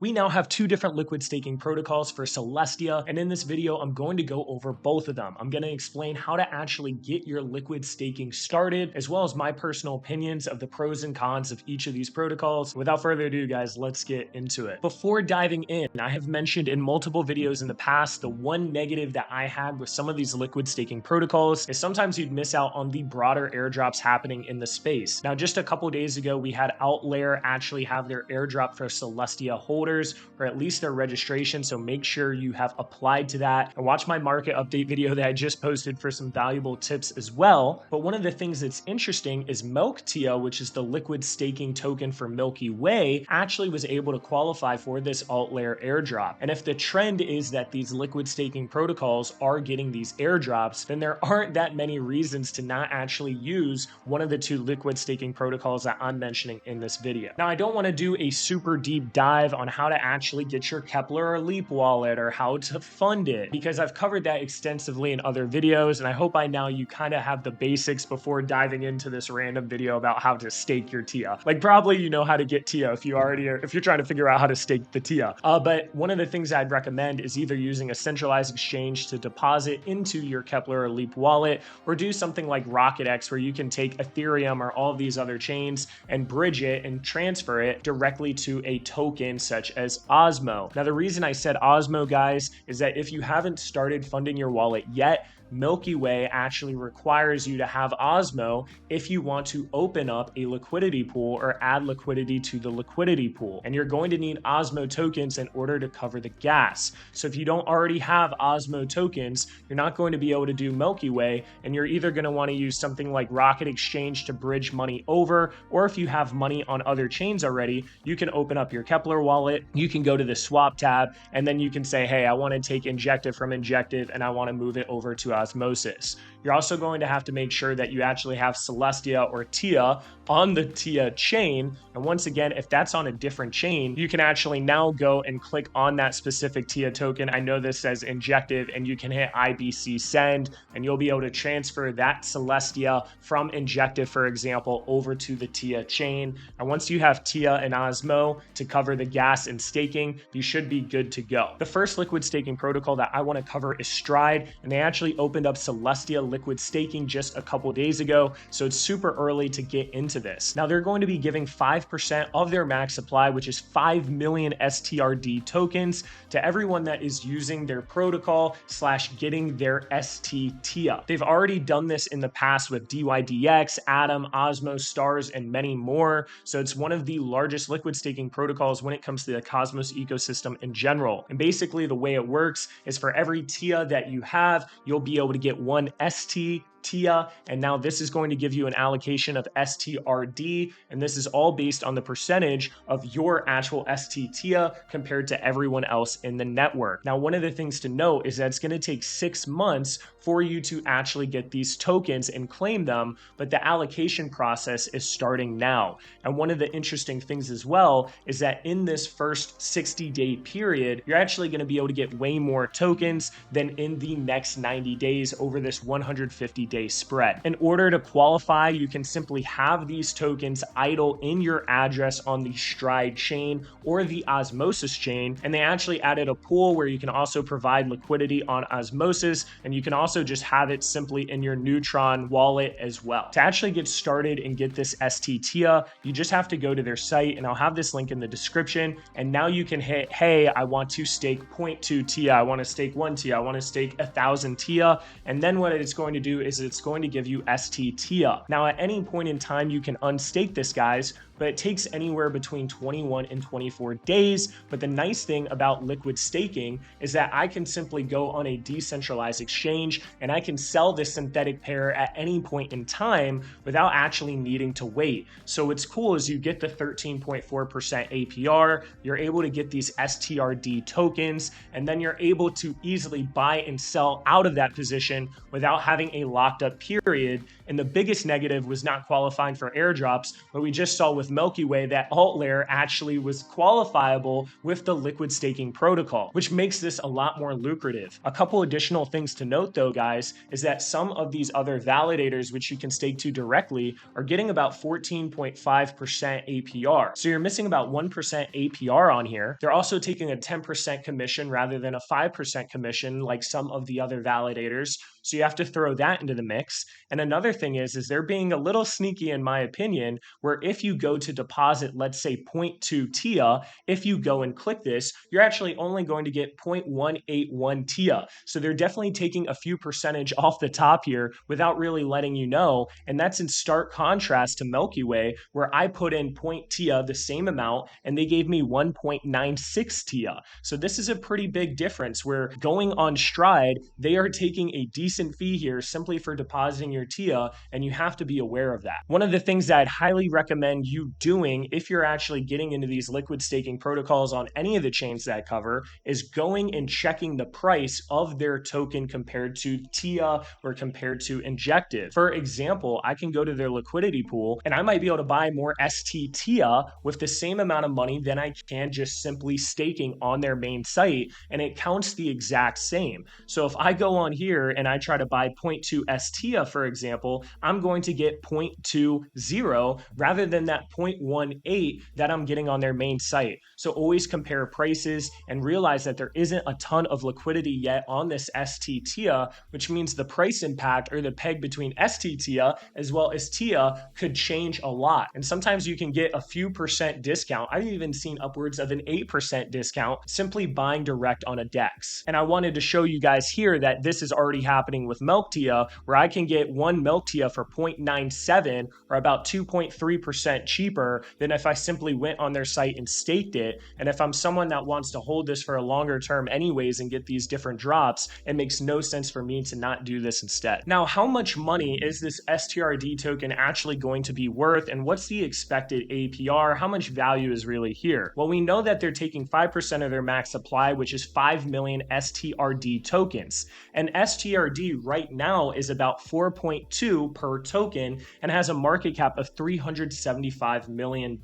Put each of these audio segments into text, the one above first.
We now have two different liquid staking protocols for Celestia, and in this video, I'm going to go over both of them. I'm going to explain how to actually get your liquid staking started, as well as my personal opinions of the pros and cons of each of these protocols. Without further ado, guys, let's get into it. Before diving in, I have mentioned in multiple videos in the past, the one negative that I had with some of these liquid staking protocols is sometimes you'd miss out on the broader airdrops happening in the space. Now, just a couple days ago, we had Outlayer actually have their airdrop for Celestia holders, or at least their registration, so make sure you have applied to that and watch my market update video that I just posted for some valuable tips as well. But one of the things that's interesting is MILKYWAY, which is the liquid staking token for Milky Way, actually was able to qualify for this Outlayer airdrop. And if the trend is that these liquid staking protocols are getting these airdrops, then there aren't that many reasons to not actually use one of the two liquid staking protocols that I'm mentioning in this video. Now, I don't want to do a super deep dive on how to actually get your Kepler or Leap wallet or how to fund it, because I've covered that extensively in other videos, and I hope by now you kind of have the basics before diving into this random video about how to stake your TIA. Like, probably you know how to get TIA if you're trying to figure out how to stake the TIA. But one of the things I'd recommend is either using a centralized exchange to deposit into your Kepler or Leap wallet, or do something like RocketX, where you can take Ethereum or all of these other chains and bridge it and transfer it directly to a token such as Osmo. Now, the reason I said Osmo, guys, is that if you haven't started funding your wallet yet, MILKYWAY actually requires you to have Osmo if you want to open up a liquidity pool or add liquidity to the liquidity pool. And you're going to need Osmo tokens in order to cover the gas. So if you don't already have Osmo tokens, you're not going to be able to do MILKYWAY, and you're either going to want to use something like Rocket Exchange to bridge money over, or if you have money on other chains already, you can open up your Kepler wallet, you can go to the swap tab, and then you can say, hey, I want to take Injective from Injective and I want to move it over to Osmosis. You're also going to have to make sure that you actually have Celestia or TIA on the TIA chain. And once again, if that's on a different chain, you can actually now go and click on that specific TIA token. I know this says Injective, and you can hit IBC send, and you'll be able to transfer that Celestia from Injective, for example, over to the TIA chain. And once you have TIA and Osmo to cover the gas and staking, you should be good to go. The first liquid staking protocol that I want to cover is Stride, and they actually opened up Celestia liquid staking just a couple days ago, so it's super early to get into this. Now, they're going to be giving 5% of their max supply, which is 5 million STRD tokens, to everyone that is using their protocol / getting their ST TIA. They've already done this in the past with DYDX, Atom, Osmo, Stars, and many more, so it's one of the largest liquid staking protocols when it comes to the Cosmos ecosystem in general. And basically the way it works is for every TIA that you have, you'll be able to get one ST TIA, and now this is going to give you an allocation of STRD, and this is all based on the percentage of your actual ST TIA compared to everyone else in the network. Now, one of the things to note is that it's going to take 6 months for you to actually get these tokens and claim them, but the allocation process is starting now. And one of the interesting things as well is that in this first 60-day period, you're actually going to be able to get way more tokens than in the next 90 days over this 150-day spread. In order to qualify, you can simply have these tokens idle in your address on the Stride chain or the Osmosis chain, and they actually added a pool where you can also provide liquidity on Osmosis, and you can also just have it simply in your Neutron wallet as well. To actually get started and get this ST TIA, you just have to go to their site, and I'll have this link in the description, and now you can hit, hey, I want to stake 0.2 TIA, I want to stake 1 TIA, I want to stake 1,000 TIA, and then what it's going to do is it's going to give you ST TIA. Now, at any point in time, you can unstake this, guys, but it takes anywhere between 21 and 24 days. But the nice thing about liquid staking is that I can simply go on a decentralized exchange and I can sell this synthetic pair at any point in time without actually needing to wait. So what's cool is you get the 13.4% APR, you're able to get these STRD tokens, and then you're able to easily buy and sell out of that position without having a locked up period. And the biggest negative was not qualifying for airdrops, but we just saw with Milky Way that alt layer actually was qualifiable with the liquid staking protocol, which makes this a lot more lucrative. A couple additional things to note though, guys, is that some of these other validators which you can stake to directly are getting about 14.5% APR. So you're missing about 1% APR on here. They're also taking a 10% commission rather than a 5% commission like some of the other validators. So you have to throw that into the mix. And another thing is they're being a little sneaky in my opinion, where if you go to deposit, let's say 0.2 TIA, if you go and click this, you're actually only going to get 0.181 TIA. So they're definitely taking a few percentage off the top here without really letting you know. And that's in stark contrast to Milky Way, where I put in 0. TIA, the same amount, and they gave me 1.96 TIA. So this is a pretty big difference where going on Stride, they are taking a decent fee here simply for depositing your TIA, and you have to be aware of that. One of the things that I'd highly recommend you doing if you're actually getting into these liquid staking protocols on any of the chains that I cover is going and checking the price of their token compared to TIA or compared to Injective. For example, I can go to their liquidity pool and I might be able to buy more ST TIA with the same amount of money than I can just simply staking on their main site, and it counts the exact same. So if I go on here and I try to buy 0.2 STIA, for example, I'm going to get 0.20 rather than that 0.18 that I'm getting on their main site. So always compare prices and realize that there isn't a ton of liquidity yet on this ST TIA, which means the price impact or the peg between ST TIA as well as TIA could change a lot. And sometimes you can get a few percent discount. I've even seen upwards of an 8% discount simply buying direct on a DEX. And I wanted to show you guys here that this is already happening with Milk TIA, where I can get one Milk TIA for 0.97 or about 2.3% cheaper than if I simply went on their site and staked it. And if I'm someone that wants to hold this for a longer term anyways and get these different drops, it makes no sense for me to not do this instead. Now, how much money is this STRD token actually going to be worth, and what's the expected APR? How much value is really here? Well, we know that they're taking 5% of their max supply, which is 5 million STRD tokens. And STRD right now is about 4.2 per token and has a market cap of $375 million,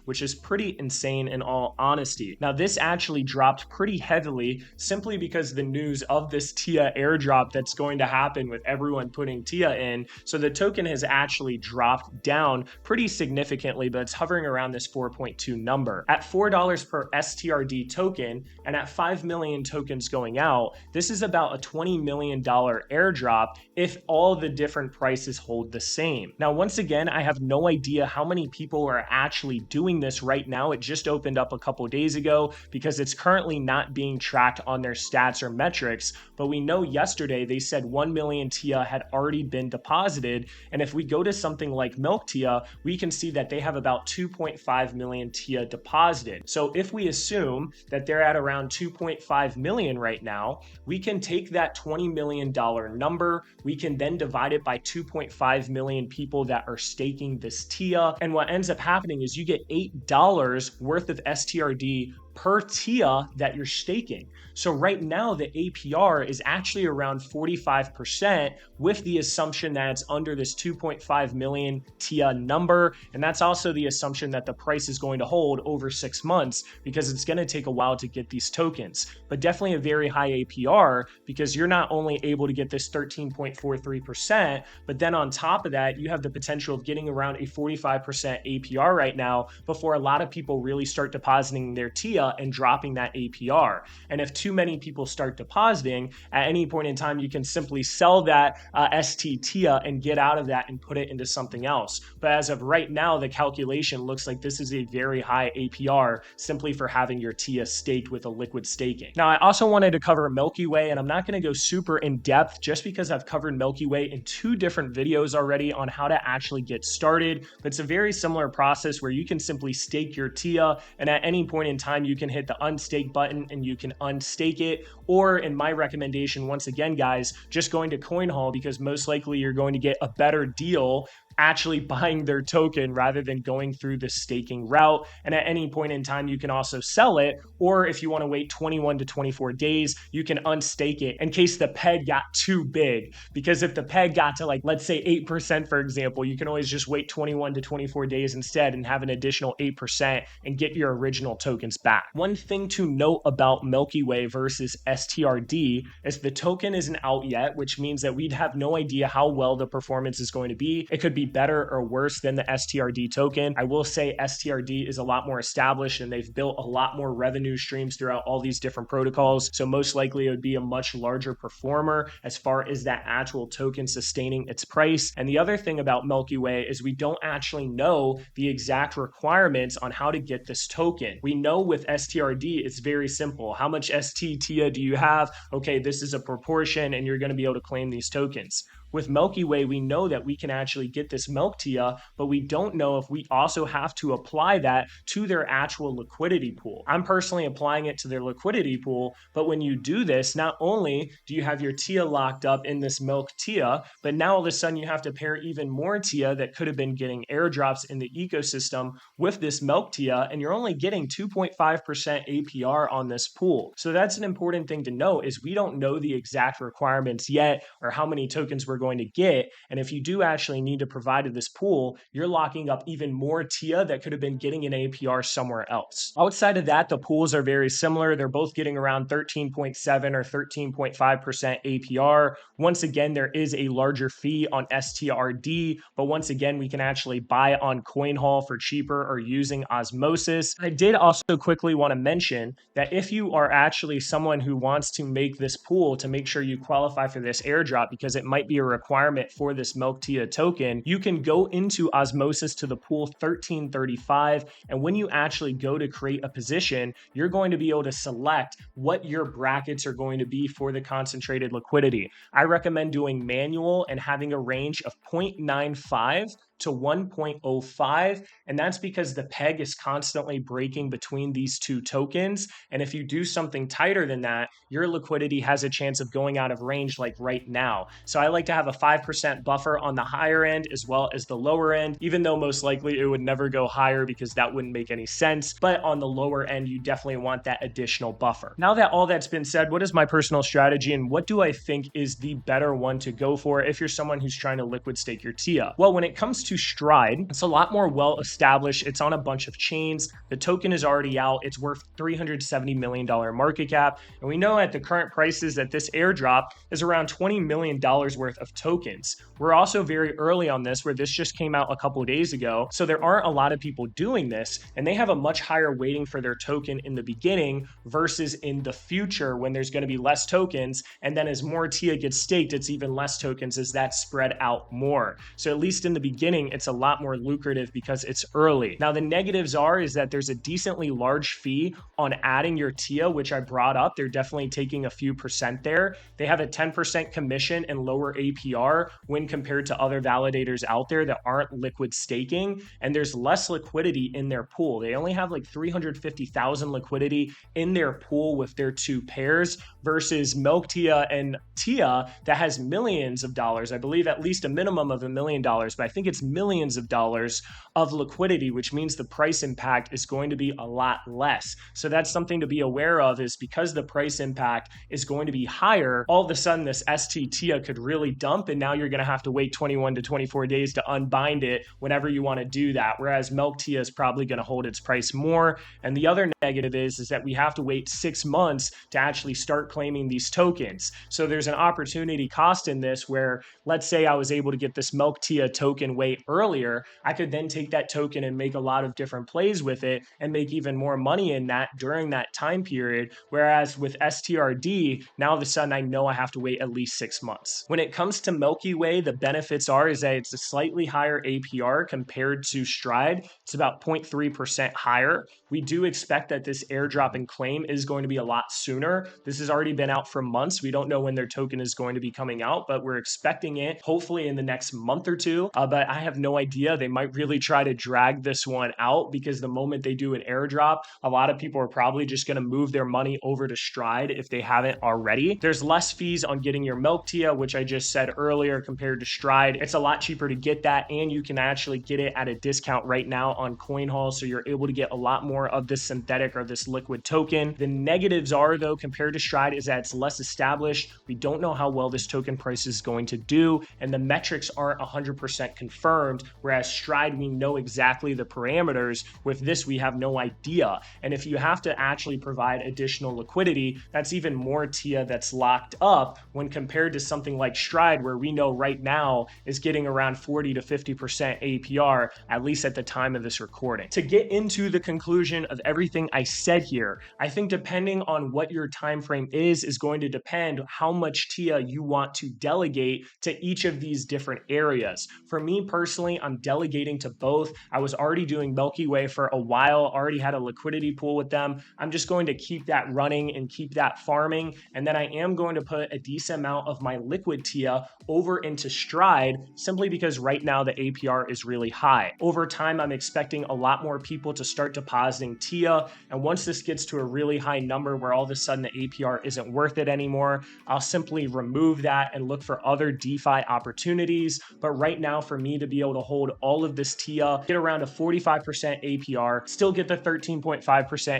which is pretty insane in all honesty. Now, this actually dropped pretty heavily simply because the news of this TIA airdrop that's going to happen with everyone putting TIA in. So the token has actually dropped down pretty significantly, but it's hovering around this 4.2 number. At $4 per STRD token and at 5 million tokens going out, this is about a $20 million airdrop if all the different prices hold the same. Now, once again, I have no idea how many people are actually doing this right now. It just opened up a couple days ago because it's currently not being tracked on their stats or metrics, but we know yesterday they said 1 million TIA had already been deposited, and if we go to something like Milk TIA, we can see that they have about 2.5 million TIA deposited. So if we assume that they're at around 2.5 million right now, we can take that $20 million number, we can then divide it by 2.5 million people that are staking this TIA, and what ends up happening is you get $8 worth of STRD per TIA that you're staking. So right now the APR is actually around 45% with the assumption that it's under this 2.5 million TIA number. And that's also the assumption that the price is going to hold over 6 months because it's going to take a while to get these tokens. But definitely a very high APR because you're not only able to get this 13.43%, but then on top of that, you have the potential of getting around a 45% APR right now before a lot of people really start depositing their TIA and dropping that APR. And if too many people start depositing, at any point in time, you can simply sell that ST TIA and get out of that and put it into something else. But as of right now, the calculation looks like this is a very high APR simply for having your TIA staked with a liquid staking. Now, I also wanted to cover Milky Way, and I'm not going to go super in depth just because I've covered Milky Way in 2 different videos already on how to actually get started. But it's a very similar process where you can simply stake your TIA, and at any point in time, you can hit the unstake button and you can unstake it. Or in my recommendation, once again, guys, just going to CoinHall because most likely you're going to get a better deal actually buying their token rather than going through the staking route. And at any point in time, you can also sell it. Or if you want to wait 21 to 24 days, you can unstake it in case the peg got too big. Because if the peg got to, like, let's say 8%, for example, you can always just wait 21 to 24 days instead and have an additional 8% and get your original tokens back. One thing to note about Milky Way versus STRD is the token isn't out yet, which means that we'd have no idea how well the performance is going to be. It could be better or worse than the STRD token. I will say STRD is a lot more established and they've built a lot more revenue streams throughout all these different protocols. So most likely it would be a much larger performer as far as that actual token sustaining its price. And the other thing about Milky Way is we don't actually know the exact requirements on how to get this token. We know with STRD, it's very simple. How much STTIA do you have? Okay, this is a proportion and you're going to be able to claim these tokens. With Milky Way, we know that we can actually get this MILKTIA, but we don't know if we also have to apply that to their actual liquidity pool. I'm personally applying it to their liquidity pool, but when you do this, not only do you have your TIA locked up in this MILKTIA, but now all of a sudden you have to pair even more TIA that could have been getting airdrops in the ecosystem with this MILKTIA, and you're only getting 2.5% APR on this pool. So that's an important thing to note is we don't know the exact requirements yet or how many tokens we're going to get. And if you do actually need to provide to this pool, you're locking up even more TIA that could have been getting an APR somewhere else. Outside of that, the pools are very similar. They're both getting around 13.7 or 13.5% APR. Once again, there is a larger fee on STRD, but once again, we can actually buy on CoinHall for cheaper or using Osmosis. I did also quickly want to mention that if you are actually someone who wants to make this pool to make sure you qualify for this airdrop because it might be a requirement for this MILKTIA token, you can go into Osmosis to the pool 1335. And when you actually go to create a position, you're going to be able to select what your brackets are going to be for the concentrated liquidity. I recommend doing manual and having a range of 0.95 to 1.05. And that's because the peg is constantly breaking between these two tokens. And if you do something tighter than that, your liquidity has a chance of going out of range like right now. So I like to have a 5% buffer on the higher end as well as the lower end, even though most likely it would never go higher because that wouldn't make any sense. But on the lower end, you definitely want that additional buffer. Now that all that's been said, what is my personal strategy and what do I think is the better one to go for if you're someone who's trying to liquid stake your TIA? Well, when it comes to Stride, it's a lot more well established. It's on a bunch of chains. The token is already out. It's worth $370 million market cap. And we know at the current prices that this airdrop is around $20 million worth of tokens. We're also very early on this where this just came out a couple of days ago. So there aren't a lot of people doing this and they have a much higher weighting for their token in the beginning versus in the future when there's going to be less tokens. And then as more TIA gets staked, it's even less tokens as that spread out more. So at least in the beginning, it's a lot more lucrative because it's early. Now the negatives is that there's a decently large fee on adding your TIA, which I brought up. They're definitely taking a few percent there. They have a 10% commission and lower APR when compared to other validators out there that aren't liquid staking. And there's less liquidity in their pool. They only have like 350,000 liquidity in their pool with their two pairs versus MILKTIA and TIA that has millions of dollars. I believe at least a minimum of $1 million, but I think it's millions of dollars of liquidity, which means the price impact is going to be a lot less. So that's something to be aware of is because the price impact is going to be higher, all of a sudden this STTIA could really dump and now you're going to have to wait 21 to 24 days to unbind it whenever you want to do that. Whereas MILKTIA is probably going to hold its price more. And the other negative is that we have to wait 6 months to actually start claiming these tokens. So there's an opportunity cost in this where let's say I was able to get this MILKTIA token way earlier, I could then take that token and make a lot of different plays with it and make even more money in that during that time period. Whereas with STRD, now all of a sudden I know I have to wait at least 6 months. When it comes to Milky Way, the benefits is that it's a slightly higher APR compared to Stride. It's about 0.3% higher. We do expect that this airdrop and claim is going to be a lot sooner. This has already been out for months. We don't know when their token is going to be coming out, but we're expecting it hopefully in the next month or two. But I have no idea. They might really try to drag this one out because the moment they do an airdrop, a lot of people are probably just going to move their money over to Stride if they haven't already. There's less fees on getting your Milk Tia, which I just said earlier, compared to Stride. It's a lot cheaper to get that, and you can actually get it at a discount right now on CoinHall, so you're able to get a lot more of this synthetic or this liquid token. The negatives are, though, compared to Stride, is that it's less established. We don't know how well this token price is going to do, and the metrics aren't 100% confirmed, whereas Stride, we know exactly the parameters. With this, we have no idea. And if you have to actually provide additional liquidity, that's even more TIA that's locked up when compared to something like Stride, where we know right now is getting around 40 to 50% APR, at least at the time of this recording. To get into the conclusion of everything I said here, I think depending on what your time frame is going to depend how much TIA you want to delegate to each of these different areas. For me personally, I'm delegating to both. I was already doing Milky Way for a while, already had a liquidity pool with them. I'm just going to keep that running and keep that farming. And then I am going to put a decent amount of my liquid TIA over into Stride, simply because right now the APR is really high. Over time, I'm expecting a lot more people to start depositing TIA. And once this gets to a really high number where all of a sudden the APR isn't worth it anymore, I'll simply remove that and look for other DeFi opportunities. But right now, for me to be able to hold all of this TIA, get around a 45% APR, still get the 13.5%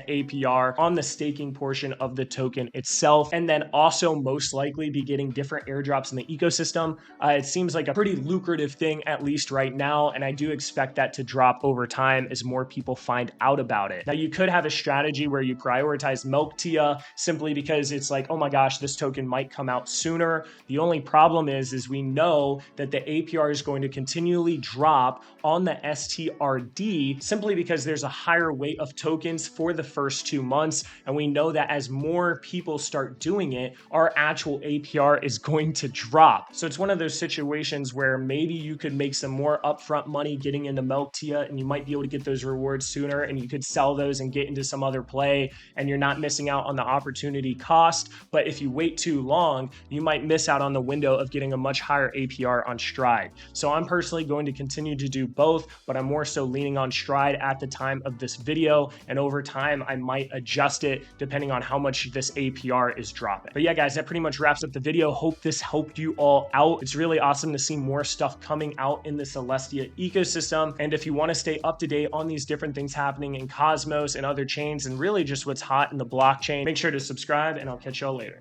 APR on the staking portion of the token itself, and then also most likely be getting different airdrops in the ecosystem, it seems like a pretty lucrative thing, at least right now, and I do expect that to drop over time as more people find out about it. Now, you could have a strategy where you prioritize Milk Tia simply because it's like, oh my gosh, this token might come out sooner. The only problem is we know that the APR is going to continually drop on the STRD simply because there's a higher weight of tokens for the first 2 months. And we know that as more people start doing it, our actual APR is going to drop. So it's one of those situations where maybe you could make some more upfront money getting into Milk Tia, and you might be able to get those rewards sooner, and you could sell those and get into some other play, and you're not missing out on the opportunity cost. But if you wait too long, you might miss out on the window of getting a much higher APR on Stride. So I'm personally going to continue to do both, but I'm more so leaning on Stride at the time of this video, and over time I might adjust it depending on how much this APR is dropping. But yeah, guys, that pretty much wraps up the video. Hope this helped you all out. It's really awesome to see more stuff coming out in the Celestia ecosystem, and if you want to stay up to date on these different things happening in Cosmos and other chains, and really just what's hot in the blockchain, make sure to subscribe, and I'll catch y'all later.